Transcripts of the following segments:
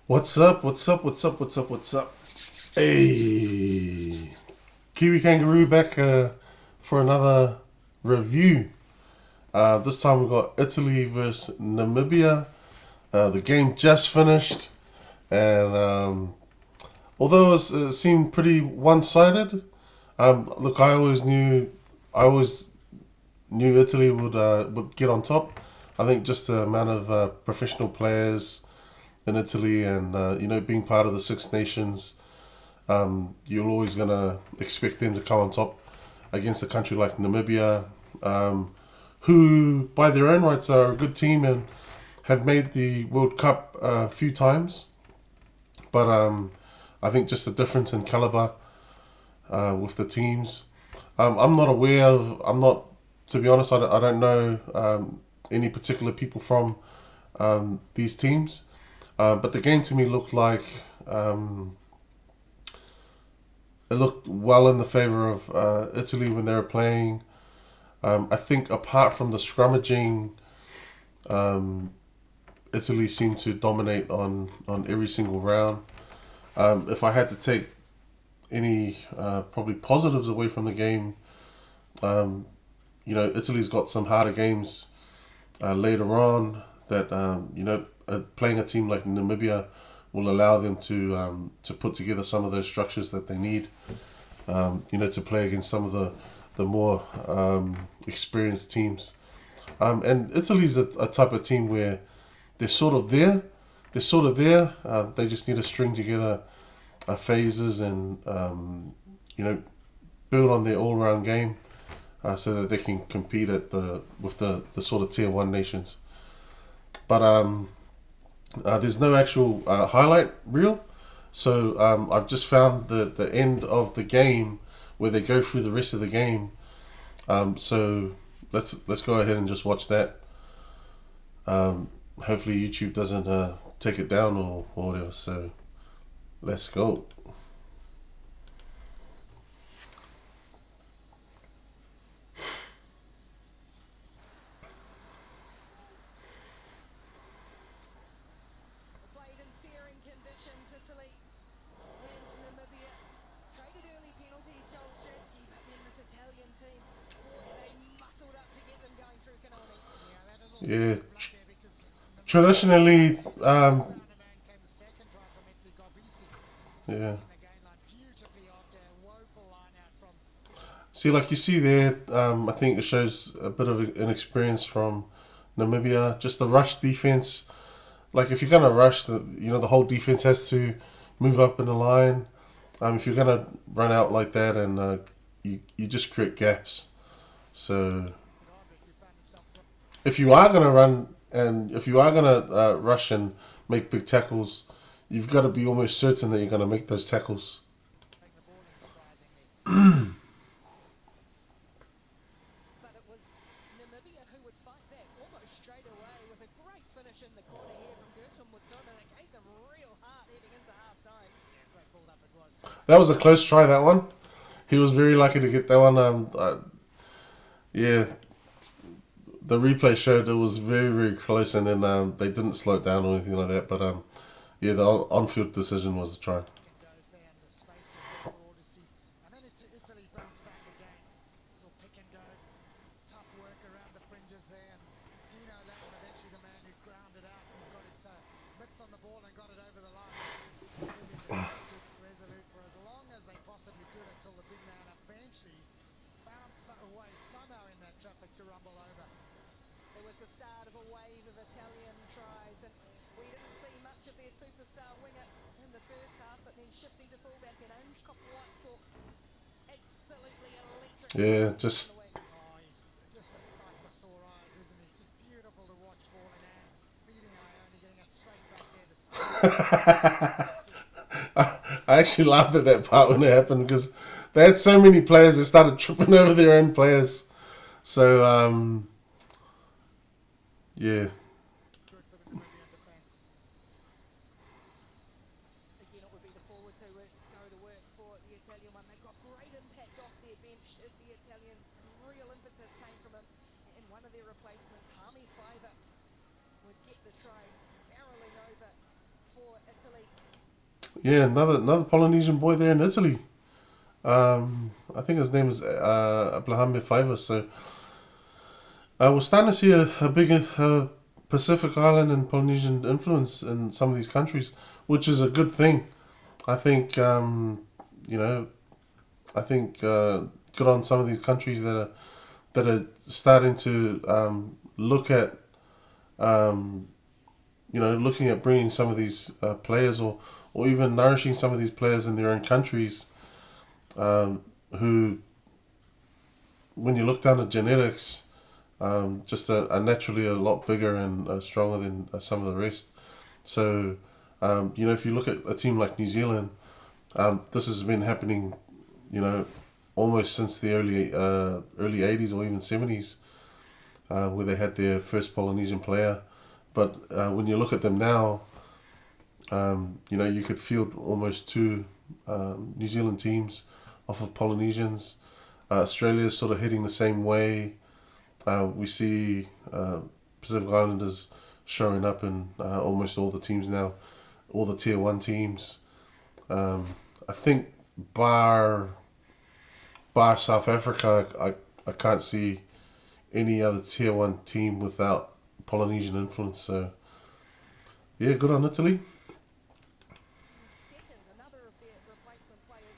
What's up? What's up? What's up? What's up? What's up? Hey, Kiwi Kangaroo back for another review. This time we got Italy versus Namibia. The game just finished, and although it seemed pretty one-sided, look, I always knew Italy would get on top. I think just the amount of professional players in Italy, and being part of the Six Nations, you're always gonna expect them to come on top against a country like Namibia, who by their own rights are a good team and have made the World Cup a few times. But I think just the difference in caliber with the teams. I'm not, to be honest, I don't know any particular people from these teams. But the game to me looked like it looked well in the favour of Italy when they were playing. I think apart from the scrummaging, Italy seemed to dominate on every single round. If I had to take any probably positives away from the game, Italy's got some harder games later on that playing a team like Namibia will allow them to put together some of those structures that they need, to play against some of the more experienced teams. And Italy's a type of team where they're sort of there. They're sort of there. They just need to string together phases and build on their all-round game so that they can compete with the sort of tier one nations. But there's no actual highlight reel, so I've just found the end of the game where they go through the rest of the game. So let's go ahead and just watch that. Hopefully YouTube doesn't take it down or whatever. So let's go. Played in searing conditions, Italy and Namibia traded early penalties, Joel Stransky, but then this Italian team, boy, they muscled up to get them going through Kanoni. Yeah, that had also Yeah, been a blood there because Namibia traditionally, round and round came the second try from Italy Garbisi, yeah. taking the game line beautifully after a woeful line out from See, like you see there, I think it shows a bit of an experience from Namibia. Just the rush defense. Like if you're gonna rush, the whole defense has to move up in the line. If you're gonna run out like that, and you just create gaps. So Roderick, who found himself if you are gonna run and if you are gonna rush and make big tackles, you've got to be almost certain that you're gonna make those tackles. dropping the ball in surprisingly. But it was Namibia who would fight back almost straight away with a great finish in the corner here from Gershon Woodson, and it gave them real heart heading into half-time. Yeah, great build up it was. That was a close try. That one. He was very lucky to get that one. Yeah, the replay showed it was very, very close, and then they didn't slow it down or anything like that. But yeah, the on-field decision was a try. Goes there and the space was there for all to see. And then it's Italy bounce back again. Little pick and go. Tough work around the fringes there. And Dino Lam, eventually the man who grounded out and got his mitts on the ball and got it over the line. Namibia stood resolute for as long as they possibly could until the big man eventually found a way somehow in that traffic to rumble over. It was the start of a wave of Italian tries, and we didn't see much of their superstar winger in the first half, but then shifting to fullback and Ange Kopuatso, absolutely electric. Yeah, just Oh, he's just a sight for sore eyes, isn't he? Just beautiful to watch ball in hand. Feeding Ione, getting it straight back there. I actually laughed at that part when it happened because they had so many players that started tripping over their own players. So yeah, Good for the Namibian defence. Again, it would be the forwards who would go to work for the Italian one. They got great impact off their bench. The Italians, real impetus came from him. And one of their replacements, Hami Fiver, would get the try barreling over for Italy. Yeah, another Polynesian boy there in Italy. I think his name is Abraham Fiver. So we're starting to see a bigger Pacific Island and Polynesian influence in some of these countries, which is a good thing. I think you know, I think good on some of these countries that are starting to look at looking at bringing some of these players or even nourishing some of these players in their own countries, who, when you look down at genetics, just are naturally a lot bigger and stronger than some of the rest. So, if you look at a team like New Zealand, this has been happening, almost since the early 80s or even 70s, where they had their first Polynesian player. But when you look at them now, you could field almost two New Zealand teams off of Polynesians. Australia's sort of heading the same way. We see Pacific Islanders showing up in almost all the teams now, all the Tier 1 teams. I think bar South Africa, I can't see any other Tier 1 team without Polynesian influence. So, yeah, good on Italy. Second, another of their replacement players,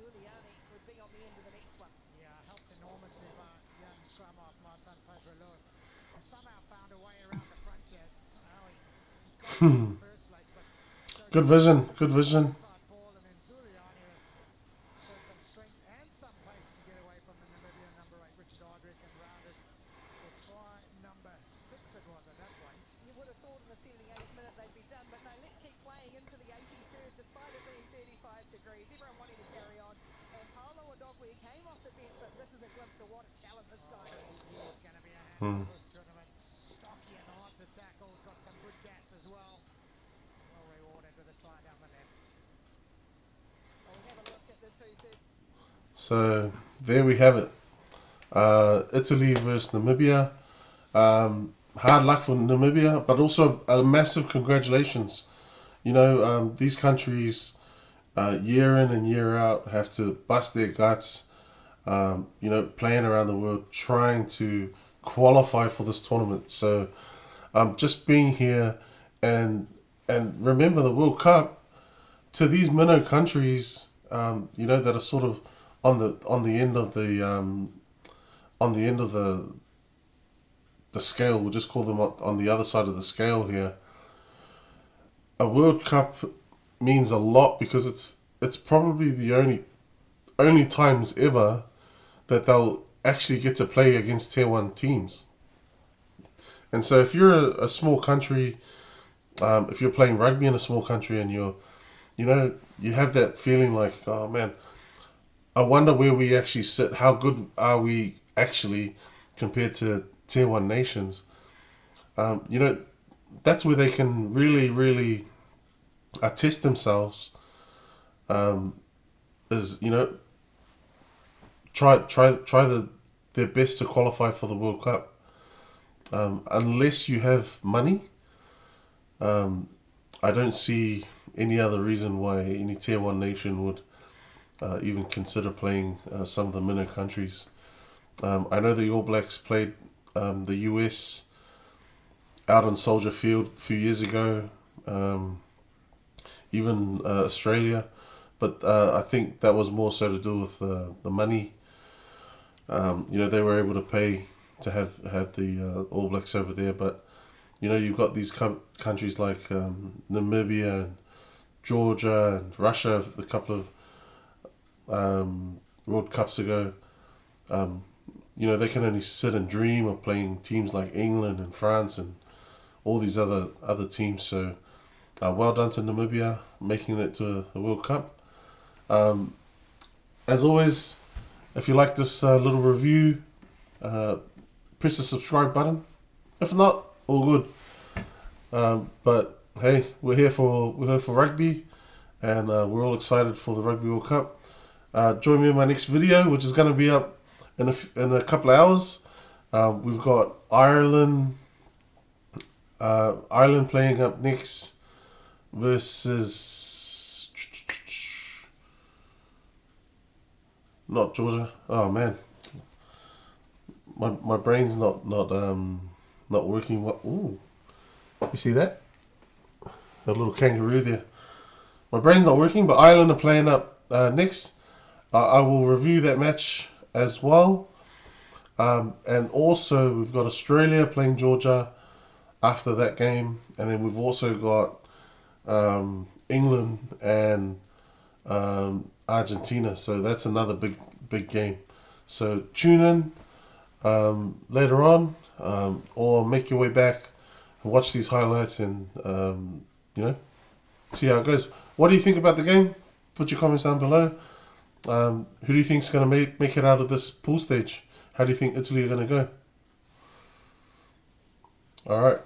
Giuliani, would be on the end of the next one. Yeah, helped enormously by young scrum half Martin Pedrolo, who somehow found a way around the front here. He got it in the first place, but Good vision, good vision. inside ball, and then Giuliani has showed some strength and some pace to get away from the Namibian number 8, Richard Ardrick, and rounded for try number 6 it was at that point. You would have thought in the 78th minute they'd be done, but no, let's keep playing into the 83rd, despite it being 35 degrees. Everyone wanting to carry on. And Paolo Odogwu came off the bench, but this is a glimpse of what a talent this guy is. He's going to be a handful this tournament. Stocky and hard to tackle. Got some good gas as well. Well rewarded with a try down the left. Well, we have a look at the 2/3. So there we have it. Italy versus Namibia. Hard luck for Namibia, but also a massive congratulations. These countries, year in and year out, have to bust their guts, playing around the world, trying to qualify for this tournament. So just being here and remember the World Cup, to these minnow countries, that are sort of on the end of the scale. We'll just call them on the other side of the scale here. A World Cup means a lot because it's probably the only times ever that they'll actually get to play against Tier 1 teams. And so if you're a small country, if you're playing rugby in a small country and you have that feeling like, oh man, I wonder where we actually sit. How good are we actually compared to Tier 1 nations? That's where they can really, really test themselves. Try their best to qualify for the World Cup. Unless you have money, I don't see any other reason why any Tier 1 nation would even consider playing some of the minnow countries. I know the All Blacks played the US out on Soldier Field a few years ago, even Australia, but I think that was more so to do with the money. They were able to pay to have the All Blacks over there, but you've got these countries like Namibia and Georgia and Russia a couple of World Cups ago. They can only sit and dream of playing teams like England and France and all these other teams. So well done to Namibia making it to the World Cup. As always, if you like this little review, press the subscribe button. If not, all good. But hey, we're here for rugby, and we're all excited for the Rugby World Cup. Join me in my next video, which is going to be up in a couple of hours. We've got Ireland playing up next versus not Georgia. Oh man, my brain's not working. What? Ooh, you see that? A little kangaroo there. My brain's not working, but Ireland are playing up next. I will review that match as well. And also, we've got Australia playing Georgia after that game. And then we've also got England and Argentina. So that's another big game. So tune in later on, or make your way back and watch these highlights and, see how it goes. What do you think about the game? Put your comments down below. Who do you think is going to make it out of this pool stage? How do you think Italy are going to go? All right.